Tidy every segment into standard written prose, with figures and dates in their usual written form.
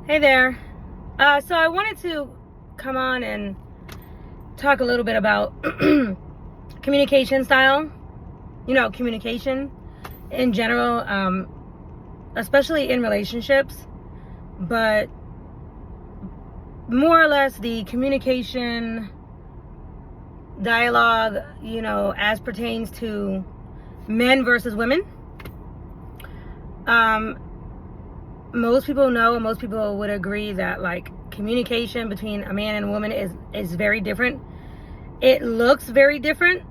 Hey there. So I wanted to come on and talk a little bit about communication style, communication in general, especially in relationships, but more or less the communication dialogue, as pertains to men versus women. Most people know, and most people would agree that communication between a man and a woman is very different. It looks very different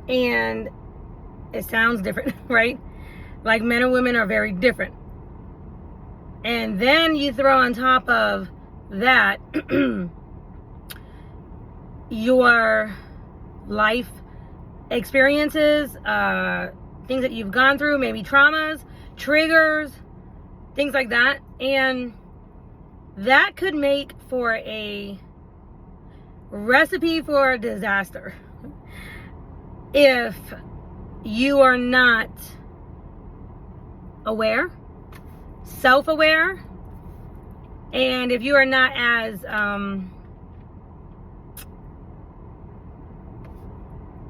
and it sounds different, right? Like men and women are very different. And then you throw on top of that your life experiences, things that you've gone through, maybe traumas, triggers, things like that, and that could make for a recipe for a disaster if you are not aware, self-aware, and if you are not as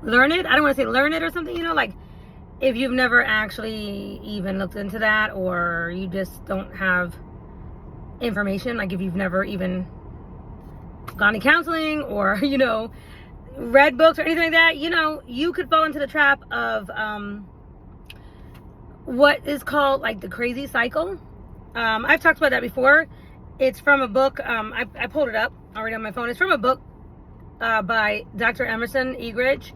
learned, I don't want to say learned or something, if you've never actually even looked into that, or you just don't have information, if you've never even gone to counseling or, read books or anything like that, you could fall into the trap of what is called the crazy cycle. I've talked about that before. It's from a book. I pulled it up already on my phone. It's from a book by Dr. Emerson, Eggrich.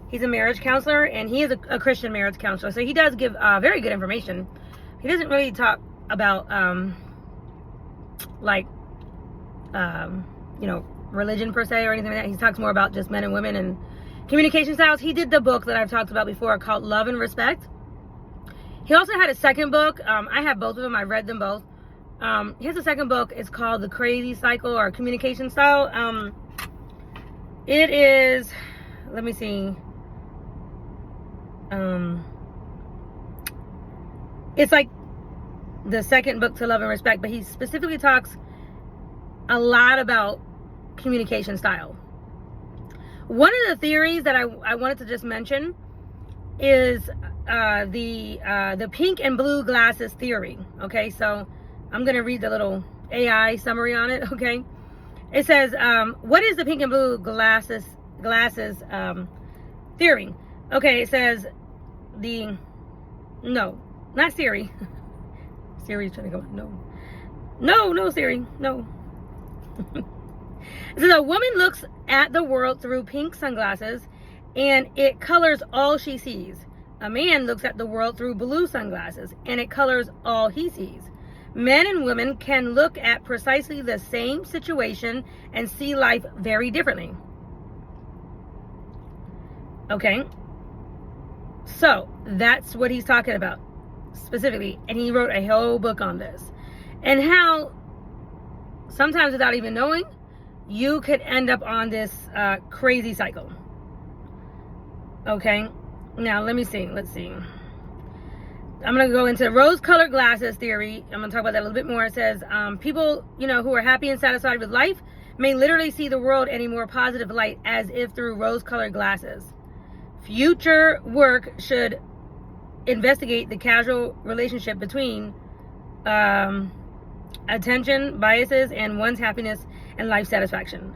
He's a marriage counselor, and he is a Christian marriage counselor. So he does give very good information. He doesn't really talk about, religion per se or anything like that. He talks more about just men and women and communication styles. He did the book that I've talked about before called Love and Respect. He also had a second book. I have both of them. I've read them both. He has a second book. It's called The Crazy Cycle or Communication Style. It is, let me see. It's like the second book to Love and Respect, but he specifically talks a lot about communication style. One of the theories that I wanted to just mention is the pink and blue glasses theory. Okay, so I'm gonna read the little AI summary on it. Okay, it says, what is the pink and blue glasses theory? Okay, it says not Siri. Siri's trying to go, no, Siri, no. It says a woman looks at the world through pink sunglasses and it colors all she sees. A man looks at the world through blue sunglasses and it colors all he sees. Men and women can look at precisely the same situation and see life very differently. Okay, so that's what he's talking about specifically, and he wrote a whole book on this, and how sometimes without even knowing, you could end up on this crazy cycle. Okay, now let's see. I'm going to go into rose-colored glasses theory. I'm going to talk about that a little bit more. It says, people, who are happy and satisfied with life may literally see the world in a more positive light as if through rose-colored glasses. Future work should investigate the causal relationship between attention, biases, and one's happiness and life satisfaction.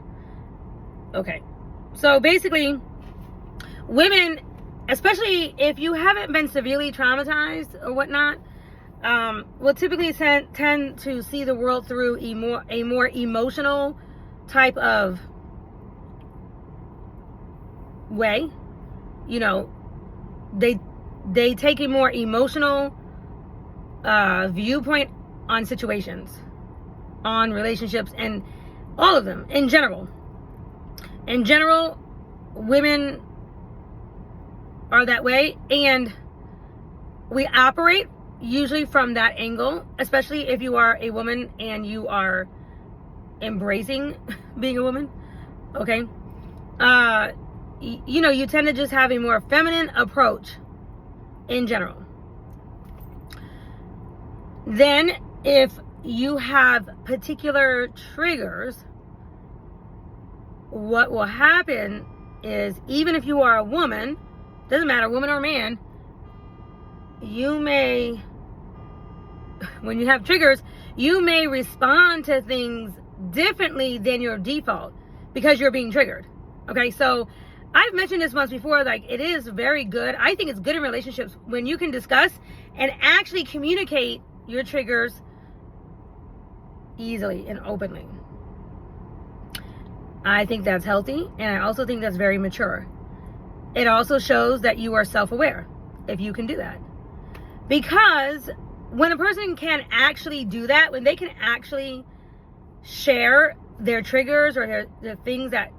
Okay, so basically, women, especially if you haven't been severely traumatized or whatnot, will typically tend to see the world through a more emotional type of way. They take a more emotional viewpoint on situations, on relationships, and all of them in general. In general, women are that way, and we operate usually from that angle, especially if you are a woman and you are embracing being a woman. Okay, you tend to just have a more feminine approach in general. Then if you have particular triggers, what will happen is, even if you are a woman, doesn't matter, woman or man, you may, when you have triggers, you may respond to things differently than your default because you're being triggered. Okay, so I've mentioned this once before, like, it is very good. I think it's good in relationships when you can discuss and actually communicate your triggers easily and openly. I think that's healthy, and I also think that's very mature. It also shows that you are self-aware if you can do that. Because when a person can actually do that, when they can actually share their triggers or their things that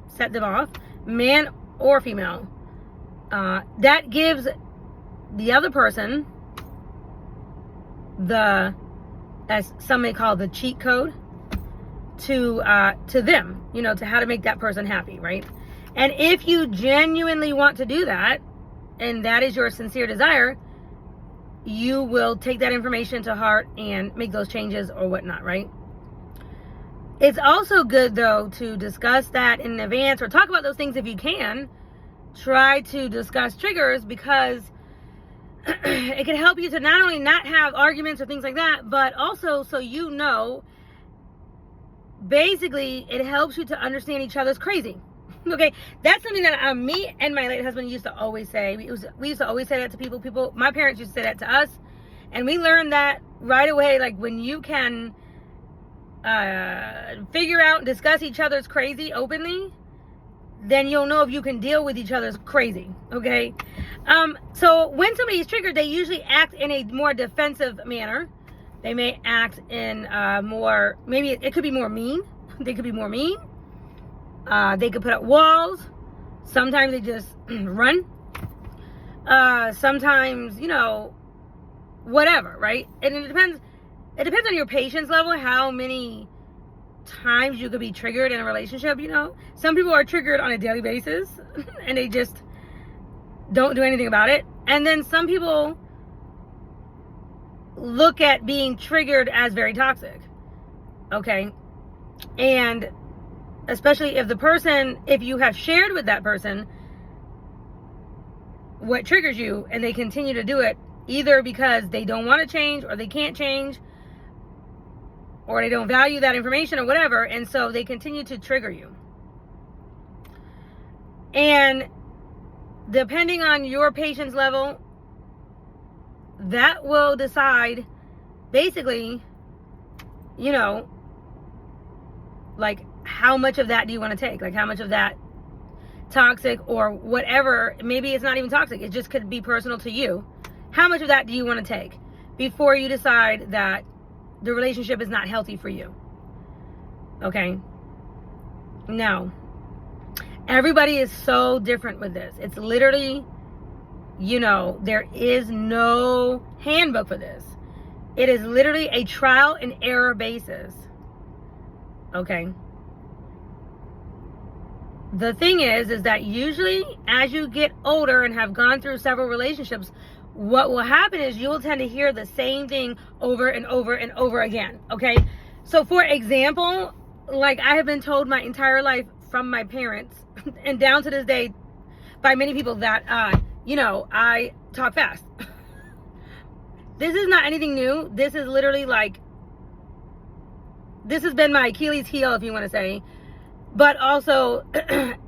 set them off, man or female, that gives the other person the, as some may call, the cheat code to them, you know, to how to make that person happy, right? And if you genuinely want to do that, and that is your sincere desire, you will take that information to heart and make those changes or whatnot, right? It's also good, though, to discuss that in advance, or talk about those things if you can. Try to discuss triggers, because it can help you to not only not have arguments or things like that, but also so you know, basically, it helps you to understand each other's crazy. Okay, that's something that me and my late husband used to always say. We used to always say that to people. My parents used to say that to us, and we learned that right away. Like, when you can figure out and discuss each other's crazy openly, then you'll know if you can deal with each other's crazy. Okay, so when somebody's triggered, they usually act in a more defensive manner. They may act in more, maybe it could be more mean. They could be more mean. They could put up walls. Sometimes they just run. Sometimes, you know, whatever, right? And it depends on your patience level, how many times you could be triggered in a relationship, you know. Some people are triggered on a daily basis and they just don't do anything about it. And then some people look at being triggered as very toxic. Okay? And especially if you have shared with that person what triggers you, and they continue to do it, either because they don't want to change, or they can't change, or they don't value that information or whatever, and so they continue to trigger you. And depending on your patience level, that will decide, basically, you know, like, how much of that do you want to take? Like, how much of that toxic or whatever, maybe it's not even toxic, it just could be personal to you. How much of that do you want to take before you decide that the relationship is not healthy for you? Okay? Now, everybody is so different with this. It's literally, you know, there is no handbook for this. It is literally a trial and error basis. Okay? The thing is that usually as you get older and have gone through several relationships, what will happen is you will tend to hear the same thing over and over and over again. Okay? So for example, like, I have been told my entire life from my parents and down to this day by many people that, you know, I talk fast. This is not anything new. This is literally like, this has been my Achilles heel, if you want to say. But also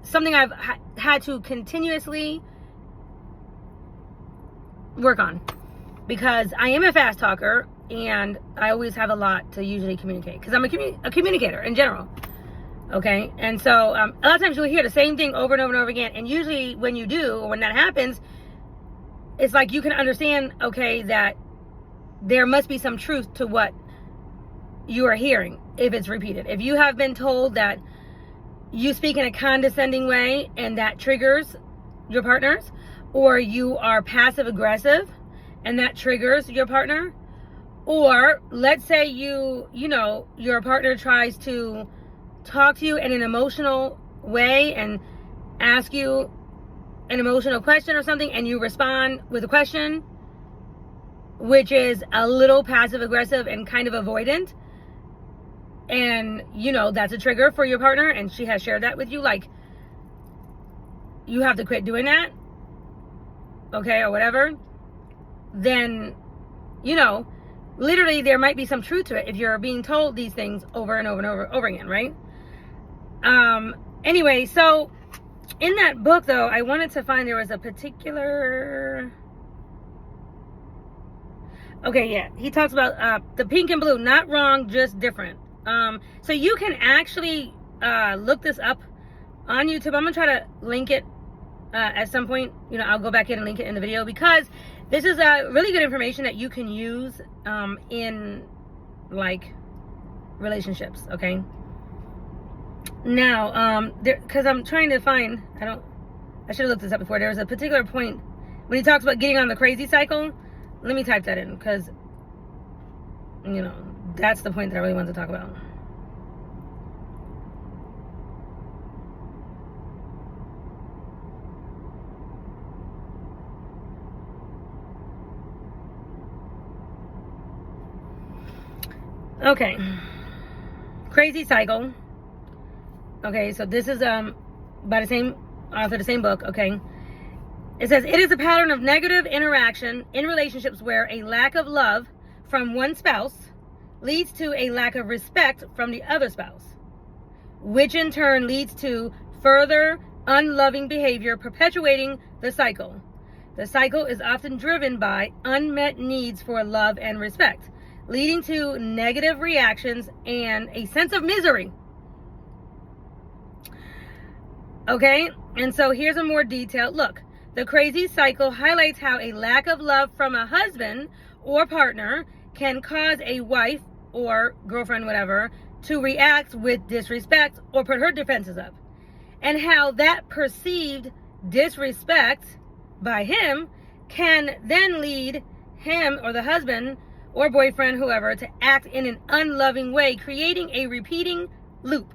something I've had to continuously work on, because I am a fast talker and I always have a lot to usually communicate, because I'm a communicator in general. Okay, and so a lot of times you'll hear the same thing over and over and over again, and usually when you do, or when that happens, it's like you can understand, okay, that there must be some truth to what you are hearing if it's repeated. If you have been told that you speak in a condescending way and that triggers your partners, or you are passive aggressive and that triggers your partner, or let's say you know, your partner tries to talk to you in an emotional way and ask you an emotional question or something, and you respond with a question which is a little passive aggressive and kind of avoidant, and you know that's a trigger for your partner, and she has shared that with you, like, you have to quit doing that, okay, or whatever, then, you know, literally there might be some truth to it if you're being told these things over and over and over again, right? Anyway, so in that book, though, I wanted to find, there was a particular, okay, yeah, he talks about the pink and blue, not wrong, just different. So you can actually look this up on YouTube. I'm gonna try to link it at some point. You know, I'll go back in and link it in the video, because this is really good information that you can use in, like, relationships, okay? Now, because I'm trying to find, I should have looked this up before. There was a particular point when he talks about getting on the crazy cycle. Let me type that in, because, you know, that's the point that I really wanted to talk about. Okay, crazy cycle. Okay, so this is by the same author, the same book. Okay, it says it is a pattern of negative interaction in relationships where a lack of love from one spouse leads to a lack of respect from the other spouse, which in turn leads to further unloving behavior, perpetuating the cycle. The cycle is often driven by unmet needs for love and respect, leading to negative reactions and a sense of misery. Okay, and so here's a more detailed look. The crazy cycle highlights how a lack of love from a husband or partner can cause a wife or girlfriend, whatever, to react with disrespect or put her defenses up, and how that perceived disrespect by him can then lead him or the husband or boyfriend, whoever, to act in an unloving way, creating a repeating loop.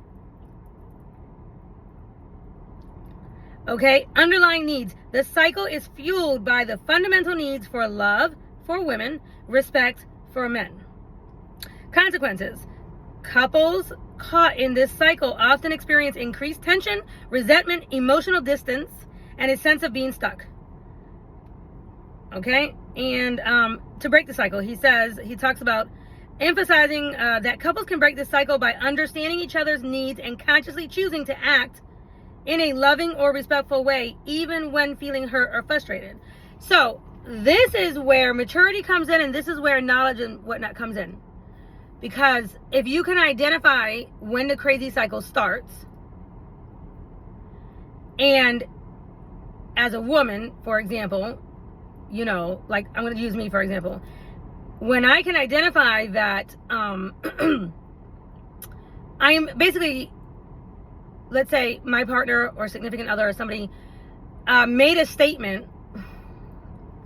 Okay, underlying needs. The cycle is fueled by the fundamental needs for love for women, respect for men. Consequences. Couples caught in this cycle often experience increased tension, resentment, emotional distance, and a sense of being stuck. Okay, and to break the cycle, he talks about emphasizing that couples can break this cycle by understanding each other's needs and consciously choosing to act in a loving or respectful way, even when feeling hurt or frustrated. So this is where maturity comes in, and this is where knowledge and whatnot comes in. Because if you can identify when the crazy cycle starts, and as a woman, for example, you know, like, I'm going to use me for example. When I can identify that I'm basically, let's say my partner or significant other or somebody made a statement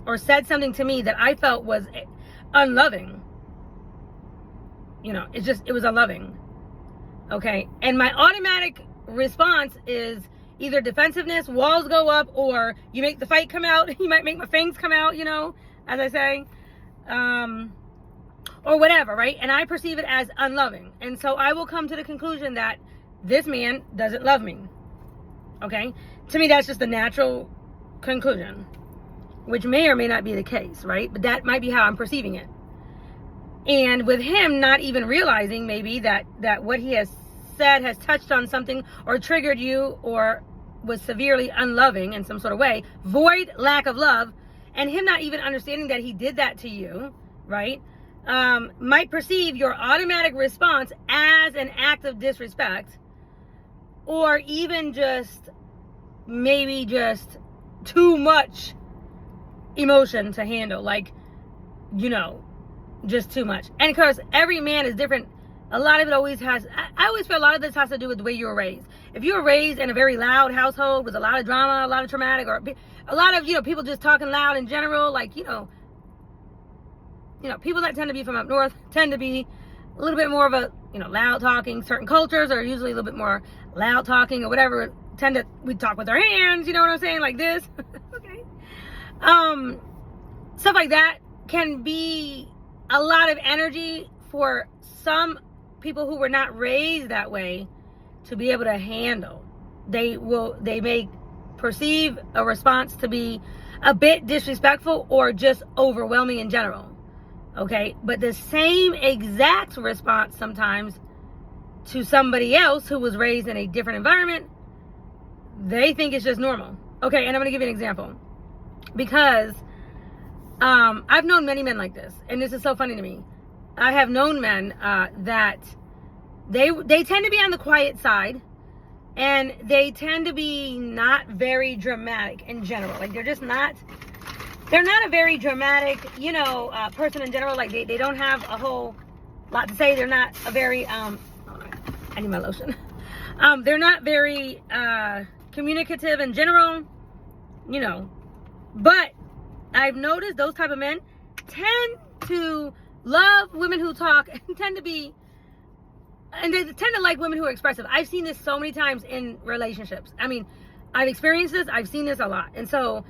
or said something to me that I felt was unloving. You know, it was unloving. Okay. And my automatic response is either defensiveness, walls go up, or you make the fight come out. You might make my fangs come out, you know, as I say, or whatever, right? And I perceive it as unloving. And so I will come to the conclusion that this man doesn't love me. Okay? To me, that's just a natural conclusion, which may or may not be the case, right? But that might be how I'm perceiving it. And with him not even realizing maybe that what he has said has touched on something or triggered you or was severely unloving in some sort of way, void lack of love, and him not even understanding that he did that to you, right? Might perceive your automatic response as an act of disrespect, or even just maybe just too much emotion to handle, like, you know, just too much. And of course, every man is different. A lot of it always has, I always feel a lot of this has to do with the way you were raised. If you were raised in a very loud household with a lot of drama, a lot of traumatic, or a lot of, you know, people just talking loud in general, like, you know, people that tend to be from up north tend to be a little bit more of a, you know, loud talking. Certain cultures are usually a little bit more loud talking or whatever. We talk with our hands, you know what I'm saying? Like this. Okay. Stuff like that can be a lot of energy for some people who were not raised that way to be able to handle. They may perceive a response to be a bit disrespectful or just overwhelming in general. Okay, but the same exact response sometimes to somebody else who was raised in a different environment, they think it's just normal. Okay, and I'm gonna give you an example, because I've known many men like this, and this is so funny to me. I have known men that they tend to be on the quiet side, and they tend to be not very dramatic in general. Like they're not a very dramatic, person in general. Like they don't have a whole lot to say. They're not a very I need my lotion. They're not very communicative in general, but I've noticed those type of men tend to love women who talk and they tend to like women who are expressive. I've seen this so many times in relationships. I mean, I've experienced this. I've seen this a lot. And so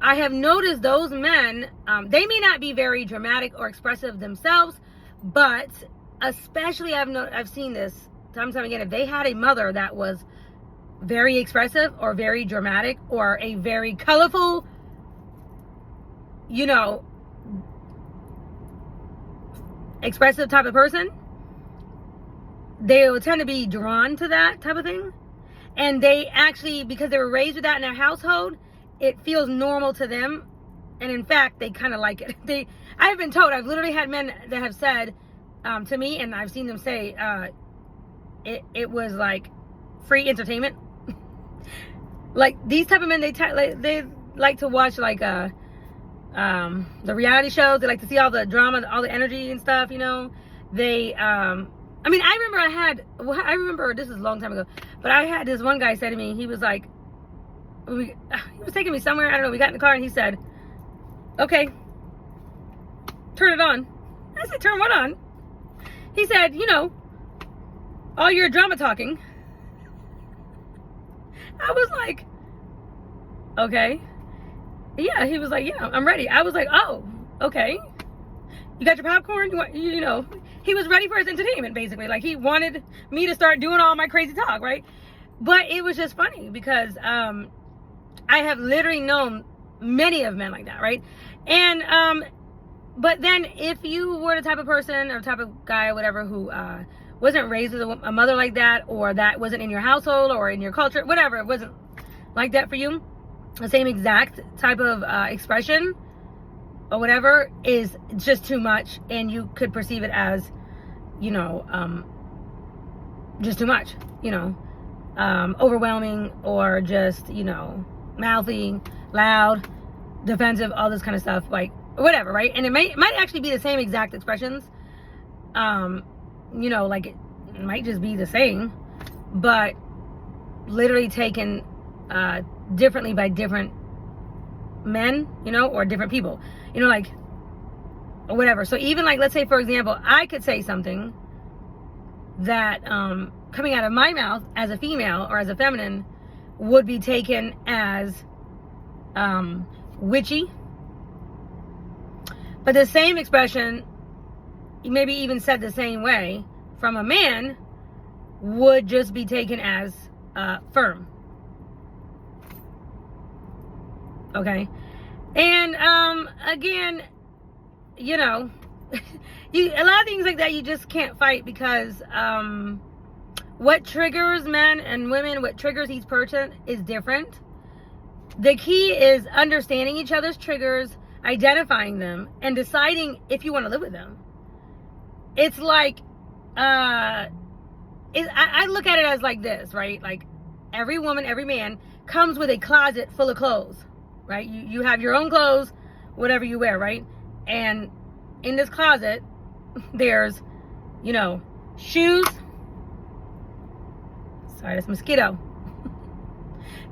I have noticed those men, they may not be very dramatic or expressive themselves, but especially I've seen this time and time again. If they had a mother that was very expressive or very dramatic or a very colorful, expressive type of person, they will tend to be drawn to that type of thing. And they actually, because they were raised with that in their household, it feels normal to them. And in fact, they kind of like it. I've been told, I've literally had men that have said to me, and I've seen them say, it was like free entertainment. Like these type of men, they like to watch like the reality shows. They like to see all the drama, all the energy and stuff, They, I remember this is a long time ago, but I had this one guy say to me, he was like, he was taking me somewhere, I don't know, we got in the car and he said, okay, turn it on. I said, turn what on? He said, all your drama talking. I was like, okay. Yeah, he was like, yeah, I'm ready. I was like, oh, okay. You got your popcorn? He was ready for his entertainment, basically. Like, he wanted me to start doing all my crazy talk, right? But it was just funny because I have literally known many of men like that, right? And, but then if you were the type of person or type of guy or whatever who wasn't raised with a mother like that, or that wasn't in your household or in your culture, whatever, it wasn't like that for you, the same exact type of expression or whatever is just too much, and you could perceive it as, just too much, overwhelming, or just, mouthy, loud, defensive, all this kind of stuff, like whatever, right? And it might actually be the same exact expressions, like it might just be the same, but literally taken differently by different men, or different people, like, or whatever. So even like, let's say, for example, I could say something that coming out of my mouth as a female or as a feminine would be taken as witchy, but the same expression, maybe even said the same way from a man, would just be taken as firm. Okay. And again, a lot of things like that you just can't fight, because what triggers men and women, what triggers each person is different. The key is understanding each other's triggers, identifying them, and deciding if you want to live with them. It's like I look at it as like this, right? Like every woman, every man comes with a closet full of clothes, right? You have your own clothes, whatever you wear, right? And in this closet, there's, shoes. Sorry, that's mosquito.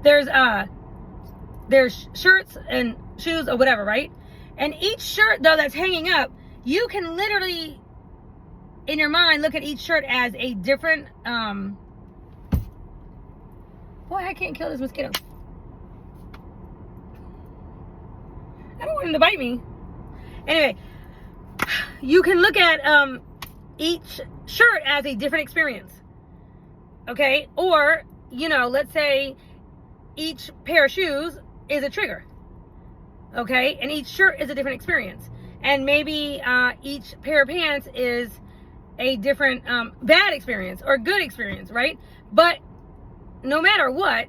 There's shirts and shoes or whatever, right? And each shirt, though, that's hanging up, you can literally, in your mind, look at each shirt as a different, boy, I can't kill this mosquito. I don't want him to bite me. Anyway, you can look at each shirt as a different experience. Okay? Or, let's say each pair of shoes is a trigger. Okay? And each shirt is a different experience. And maybe each pair of pants is a different bad experience or good experience, right? But no matter what,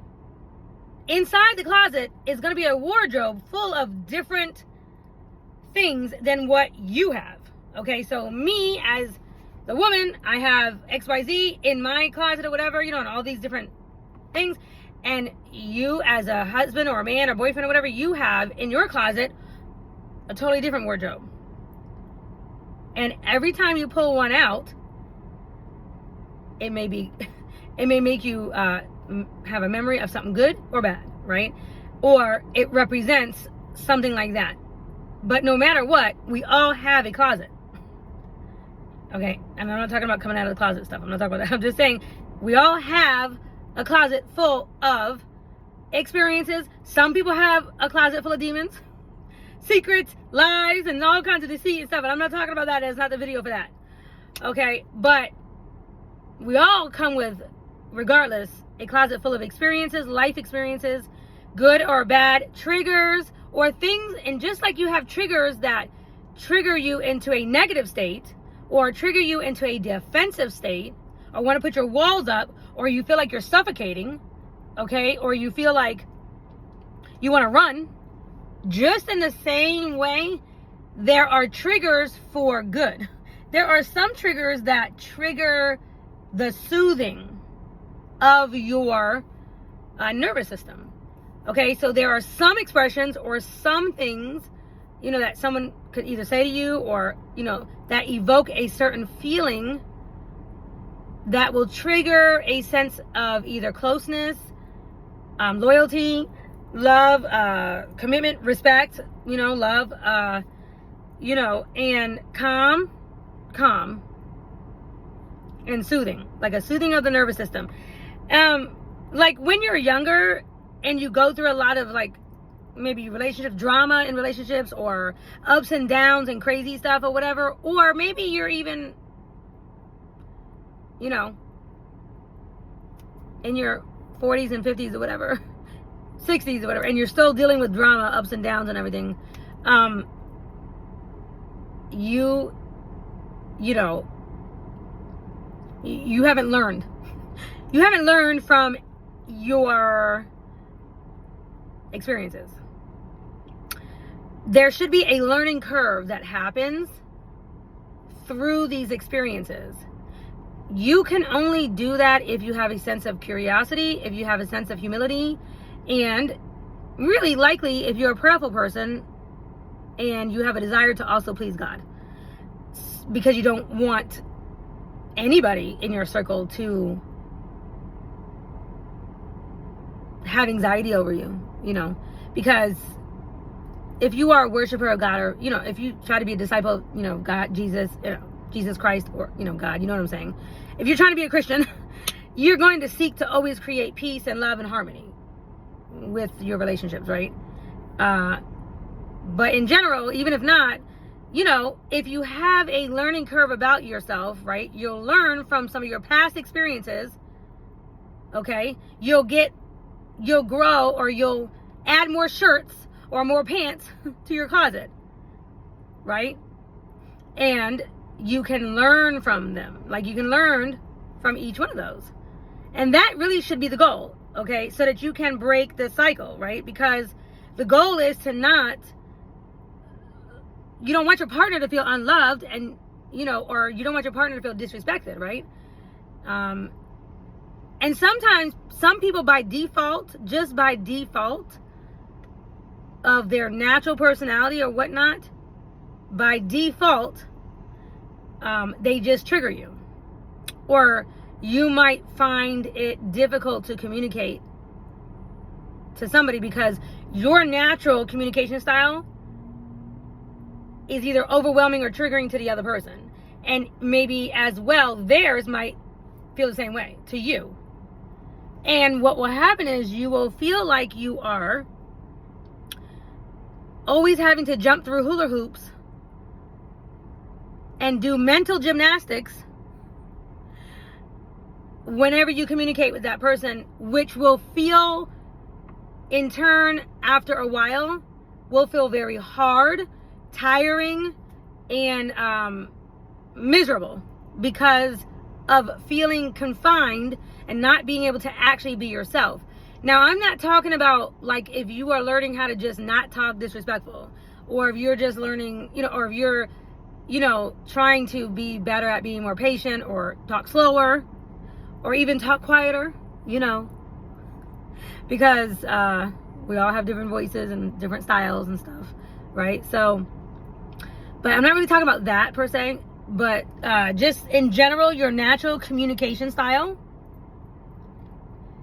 inside the closet is going to be a wardrobe full of different things than what you have. Okay, so me as the woman, I have XYZ in my closet or whatever, and all these different things. And you as a husband or a man or boyfriend or whatever, you have in your closet a totally different wardrobe. And every time you pull one out, it may make you have a memory of something good or bad, right? Or it represents something like that. But no matter what, we all have a closet. Okay, and I'm not talking about coming out of the closet stuff. I'm not talking about that. I'm just saying we all have a closet full of experiences. Some people have a closet full of demons, secrets, lies, and all kinds of deceit and stuff. And I'm not talking about that. That's not the video for that. Okay, but we all come with, regardless, a closet full of experiences, life experiences, good or bad, triggers, or things. And just like you have triggers that trigger you into a negative state, or trigger you into a defensive state, or want to put your walls up, or you feel like you're suffocating, okay, or you feel like you want to run, just in the same way, there are triggers for good. There are some triggers that trigger the soothing of your nervous system. Okay, so there are some expressions or some things, that someone could either say to you or, that evoke a certain feeling that will trigger a sense of either closeness, loyalty, love, commitment, respect, love, and calm and soothing, like a soothing of the nervous system. Like when you're younger and you go through a lot of maybe relationship drama in relationships or ups and downs and crazy stuff or whatever, or maybe you're even, in your 40s and 50s or whatever, 60s or whatever, and you're still dealing with drama, ups and downs and everything, you haven't learned. You haven't learned from your experiences. There should be a learning curve that happens through these experiences. You can only do that if you have a sense of curiosity, if you have a sense of humility, and really likely if you're a prayerful person and you have a desire to also please God. Because you don't want anybody in your circle to have anxiety over you, because if you are a worshiper of God, or, if you try to be a disciple of, God, Jesus Christ, or, God, you know what I'm saying? If you're trying to be a Christian, you're going to seek to always create peace and love and harmony with your relationships, right? But in general, even if not, if you have a learning curve about yourself, right, you'll learn from some of your past experiences, okay? You'll grow, or you'll add more shirts or more pants to your closet, right? And you can learn from them. You can learn from each one of those. And that really should be the goal, okay? So that you can break the cycle, right? Because the goal is to not, you don't want your partner to feel unloved and, or you don't want your partner to feel disrespected, right? And sometimes some people just by default of their natural personality or whatnot, by default, they just trigger you. Or you might find it difficult to communicate to somebody because your natural communication style is either overwhelming or triggering to the other person. And maybe as well, theirs might feel the same way to you. And what will happen is you will feel like you are always having to jump through hula hoops, and do mental gymnastics whenever you communicate with that person, which will feel, in turn, after a while, will feel very hard, tiring, and miserable because of feeling confined and not being able to actually be yourself. Now, I'm not talking about like if you are learning how to just not talk disrespectful, or if you're just learning, or if you're, trying to be better at being more patient or talk slower or even talk quieter, because we all have different voices and different styles and stuff, right? So, but I'm not really talking about that per se, but just in general, your natural communication style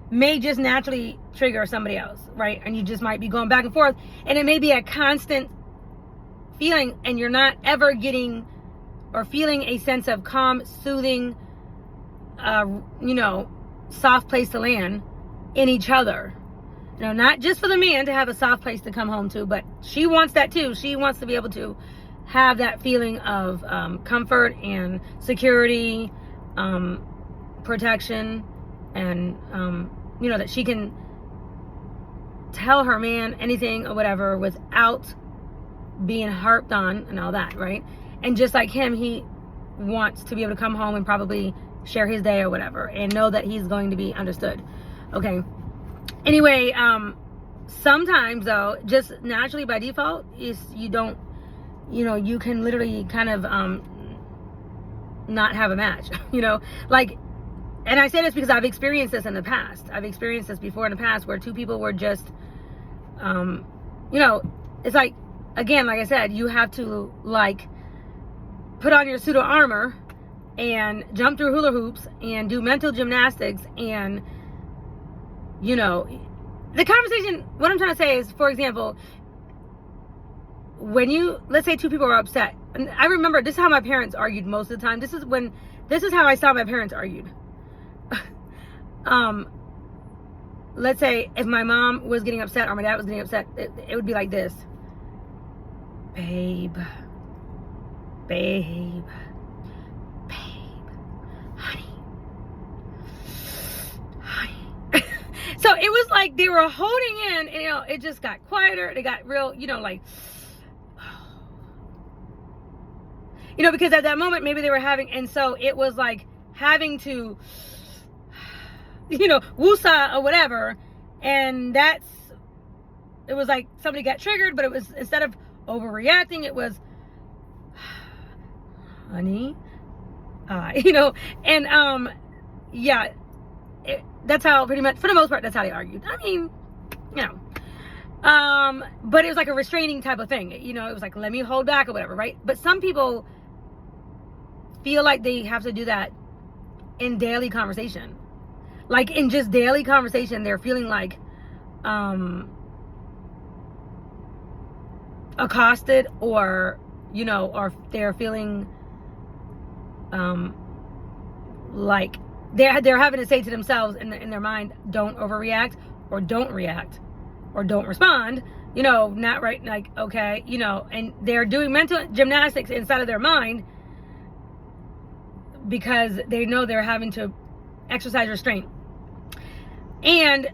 may just naturally trigger somebody else, right? And you just might be going back and forth, and it may be a constant feeling, and you're not ever getting or feeling a sense of calm, soothing, soft place to land in each other. Not just for the man to have a soft place to come home to, but she wants that too. She wants to be able to have that feeling of comfort and security, protection, and that she can tell her man anything or whatever without being harped on and all that, right? And just like him, he wants to be able to come home and probably share his day or whatever and know that he's going to be understood. Okay. Anyway, sometimes though, just naturally by default, you don't, you can literally kind of not have a match, like. And I say this because I've experienced this in the past. I've experienced this before in the past where two people were just, it's like, again, like I said, you have to like put on your suit of armor and jump through hula hoops and do mental gymnastics. And, the conversation, what I'm trying to say is, for example, when let's say two people are upset. And I remember this is how my parents argued most of the time. This is how I saw my parents argued. Let's say if my mom was getting upset or my dad was getting upset, it would be like this. Babe, honey. So it was like they were holding in, and it just got quieter. They got real, like, because at that moment maybe they were having, and so it was like having to, woosah or whatever, and it was like somebody got triggered, but it was, instead of overreacting, it was, honey, and yeah, that's how pretty much, for the most part, that's how they argued. I mean, but it was like a restraining type of thing, it was like, let me hold back or whatever, right? But some people feel like they have to do that in daily conversation. Like in just daily conversation, they're feeling like accosted, or or they're feeling like they're having to say to themselves in their mind, don't overreact, or don't react, or don't respond, not right, like, okay, and they're doing mental gymnastics inside of their mind because they know they're having to exercise restraint. And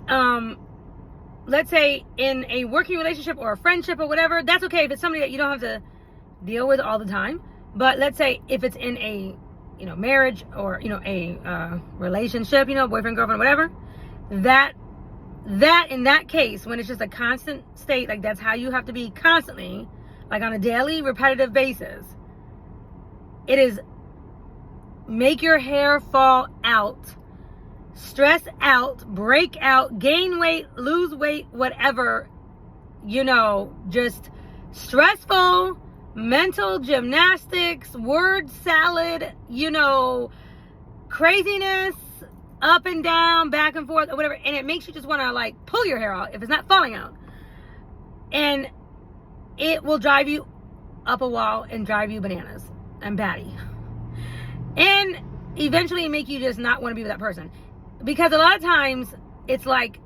let's say in a working relationship or a friendship or whatever, that's okay if it's somebody that you don't have to deal with all the time. But let's say if it's in a marriage, or a relationship, boyfriend, girlfriend, whatever, that in that case, when it's just a constant state, like that's how you have to be constantly, like on a daily repetitive basis, it is make your hair fall out, stress out, break out, gain weight, lose weight, whatever, just stressful mental gymnastics, word salad, craziness, up and down, back and forth, or whatever, and it makes you just want to like pull your hair out if it's not falling out, and it will drive you up a wall and drive you bananas and batty, and eventually make you just not want to be with that person. Because a lot of times it's like,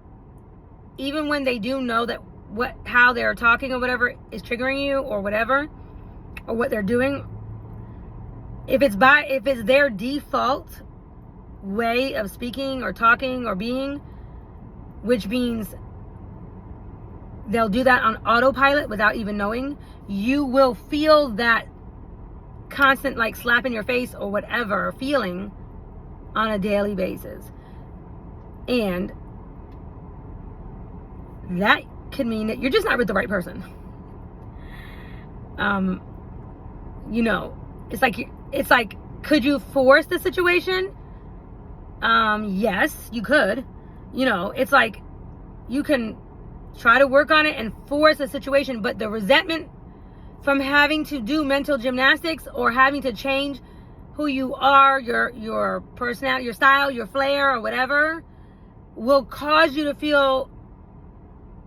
even when they do know that how they're talking or whatever is triggering you or whatever, or what they're doing, if it's their default way of speaking or talking or being, which means they'll do that on autopilot without even knowing, you will feel that constant like slap in your face or whatever feeling on a daily basis. And that could mean that you're just not with the right person. You know, it's like, could you force the situation? Yes, you could. You know, it's like you can try to work on it and force a situation, but the resentment from having to do mental gymnastics or having to change who you are, your personality, your style, your flair, or whatever, will cause you to feel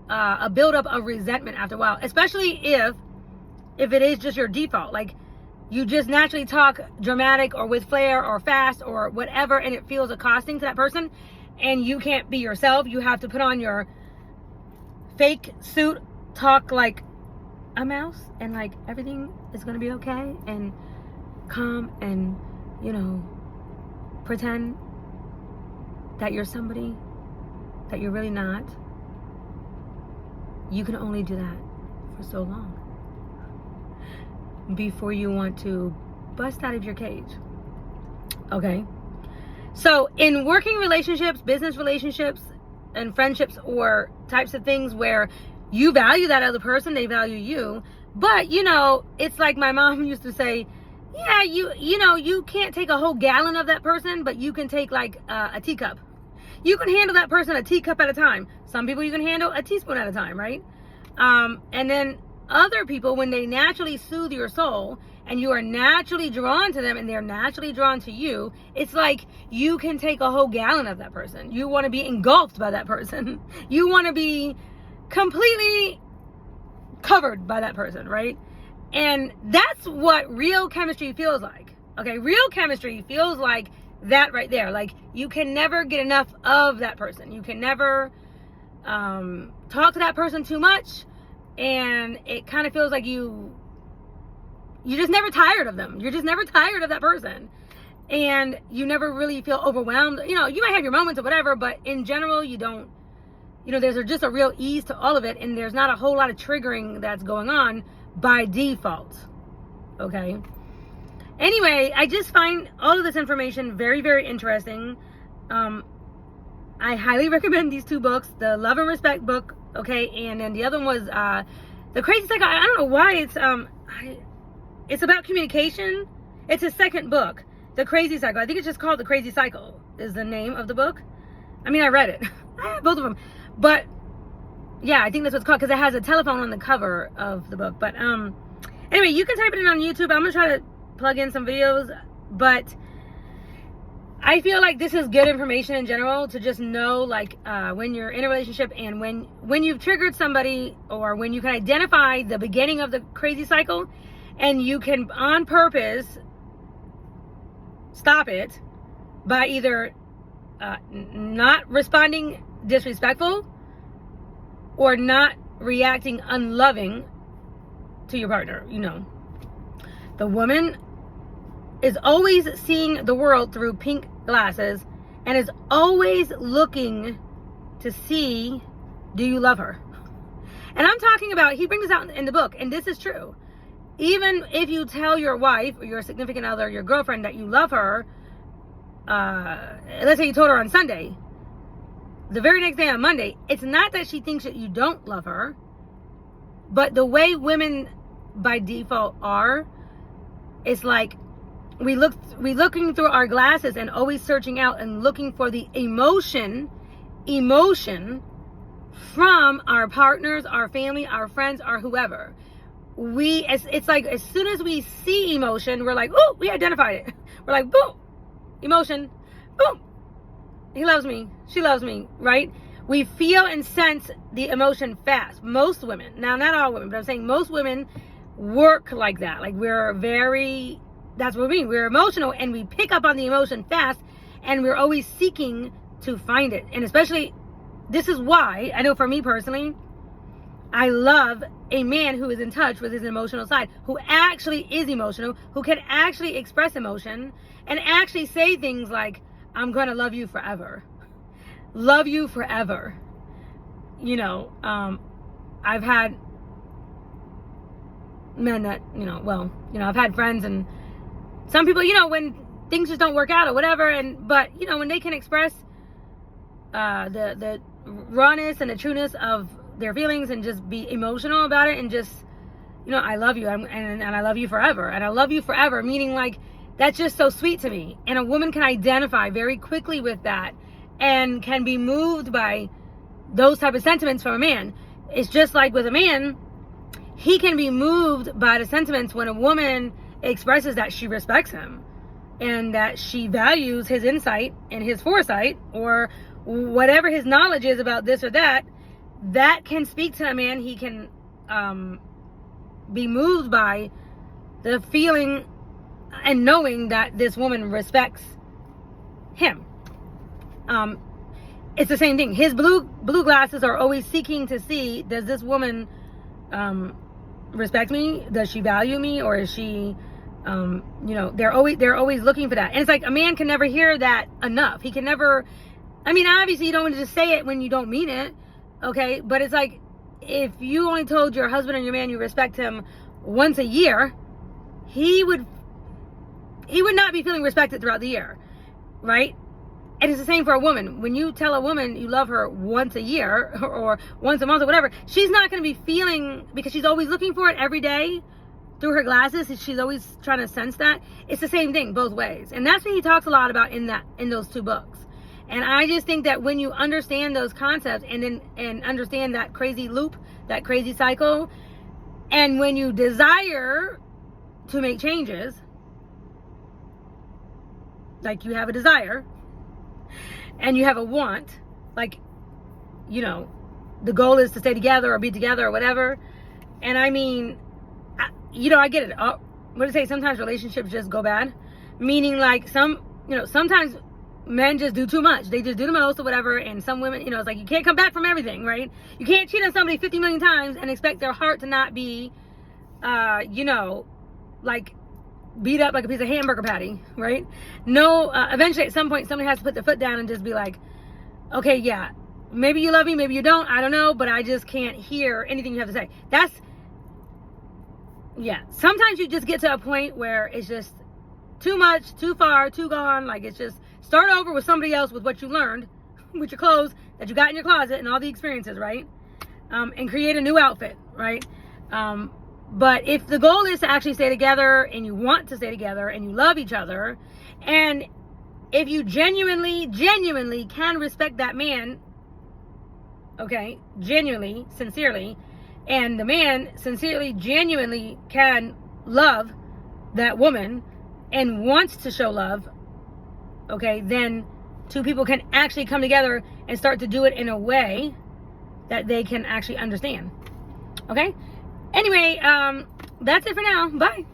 a buildup of resentment after a while, especially if it is just your default. Like, you just naturally talk dramatic or with flair or fast or whatever, and it feels accosting to that person, and you can't be yourself. You have to put on your fake suit, talk like a mouse, and like everything is gonna be okay, and calm, and, you know, pretend that you're somebody that you're really not. You can only do that for so long before you want to bust out of your cage. Okay? So in working relationships, business relationships, and friendships, or types of things where you value that other person, they value you, but, you know, it's like my mom used to say, yeah, you know, you can't take a whole gallon of that person, but you can take like a teacup. You can handle that person a teacup at a time. Some people you can handle a teaspoon at a time, right? And then other people, when they naturally soothe your soul and you are naturally drawn to them and they're naturally drawn to you, it's like you can take a whole gallon of that person. You want to be engulfed by that person. You want to be completely covered by that person, right? And that's what real chemistry feels like. Okay, real chemistry feels like that right there. Like, you can never get enough of that person. You can never talk to that person too much, and it kind of feels like you're just never tired of them. You're just never tired of that person, and you never really feel overwhelmed. You know, you might have your moments or whatever, but in general, you don't. You know, there's just a real ease to all of it, and there's not a whole lot of triggering that's going on by default. Okay? Anyway, I just find all of this information very, very interesting. I highly recommend these two books, the Love and Respect book, okay, and then the other one was The Crazy Cycle. I don't know why it's about communication. It's his second book, The Crazy Cycle. I think it's just called The Crazy Cycle is the name of the book. I mean, I read it. I have both of them. But yeah, I think that's what it's called, because it has a telephone on the cover of the book. But anyway, you can type it in on YouTube. I'm gonna try to plug in some videos, but I feel like this is good information in general to just know, like, when you're in a relationship, and when you've triggered somebody, or when you can identify the beginning of the crazy cycle, and you can on purpose stop it by either not responding disrespectful or not reacting unloving to your partner. You know, the woman is always seeing the world through pink glasses and is always looking to see, do you love her? And I'm talking about, he brings this out in the book, and this is true. Even if you tell your wife or your significant other, your girlfriend, that you love her, let's say you told her on Sunday, the very next day on Monday, it's not that she thinks that you don't love her, but the way women by default are, it's like we looking through our glasses and always searching out and looking for the emotion from our partners, our family, our friends, or whoever. It's like as soon as we see emotion, we're like, oh, we identified it. We're like, boom, emotion, boom. He loves me. She loves me, right? We feel and sense the emotion fast. Most women, now not all women, but I'm saying most women work like that. Like, that's what we mean. We're emotional, and we pick up on the emotion fast, and we're always seeking to find it. And especially, this is why, I know for me personally, I love a man who is in touch with his emotional side, who actually is emotional, who can actually express emotion and actually say things like, I'm going to love you forever. Love you forever. You know, I've had men that, I've had friends, and some people, when things just don't work out or whatever, but when they can express the rawness and the trueness of their feelings and just be emotional about it and just, I love you, and I love you forever, and I love you forever, meaning like, that's just so sweet to me. And a woman can identify very quickly with that and can be moved by those type of sentiments from a man. It's just like with a man, he can be moved by the sentiments when a woman expresses that she respects him and that she values his insight and his foresight, or whatever his knowledge is about this or that. That can speak to a man. He can be moved by the feeling and knowing that this woman respects him. It's the same thing. His blue glasses are always seeking to see, does this woman respect me? Does she value me? Or is she, they're always looking for that. And it's like, a man can never hear that enough. He can never, obviously you don't want to just say it when you don't mean it. Okay. But it's like, if you only told your husband or your man you respect him once a year, he would not be feeling respected throughout the year. Right? And it's the same for a woman. When you tell a woman you love her once a year or once a month or whatever, she's not going to be feeling, because she's always looking for it every day through her glasses. She's always trying to sense that. It's the same thing both ways. And that's what he talks a lot about in those two books. And I just think that when you understand those concepts and understand that crazy loop, that crazy cycle, and when you desire to make changes, like you have a desire, and you have a want, like, the goal is to stay together or be together or whatever. And I get it. What do you say? Sometimes relationships just go bad. Meaning like sometimes men just do too much. They just do the most or whatever. And some women, it's like, you can't come back from everything, right? You can't cheat on somebody 50 million times and expect their heart to not be, like, beat up like a piece of hamburger patty, right? No, eventually at some point somebody has to put their foot down and just be like, okay, yeah, maybe you love me, maybe you don't, I don't know, but I just can't hear anything you have to say. Sometimes you just get to a point where it's just too much, too far, too gone. Like, it's just start over with somebody else with what you learned, with your clothes that you got in your closet and all the experiences, right? And create a new outfit, right? But if the goal is to actually stay together, and you want to stay together, and you love each other, and if you genuinely can respect that man, okay, genuinely, sincerely, and the man sincerely, genuinely can love that woman and wants to show love, okay, then two people can actually come together and start to do it in a way that they can actually understand. Okay? Anyway, that's it for now. Bye.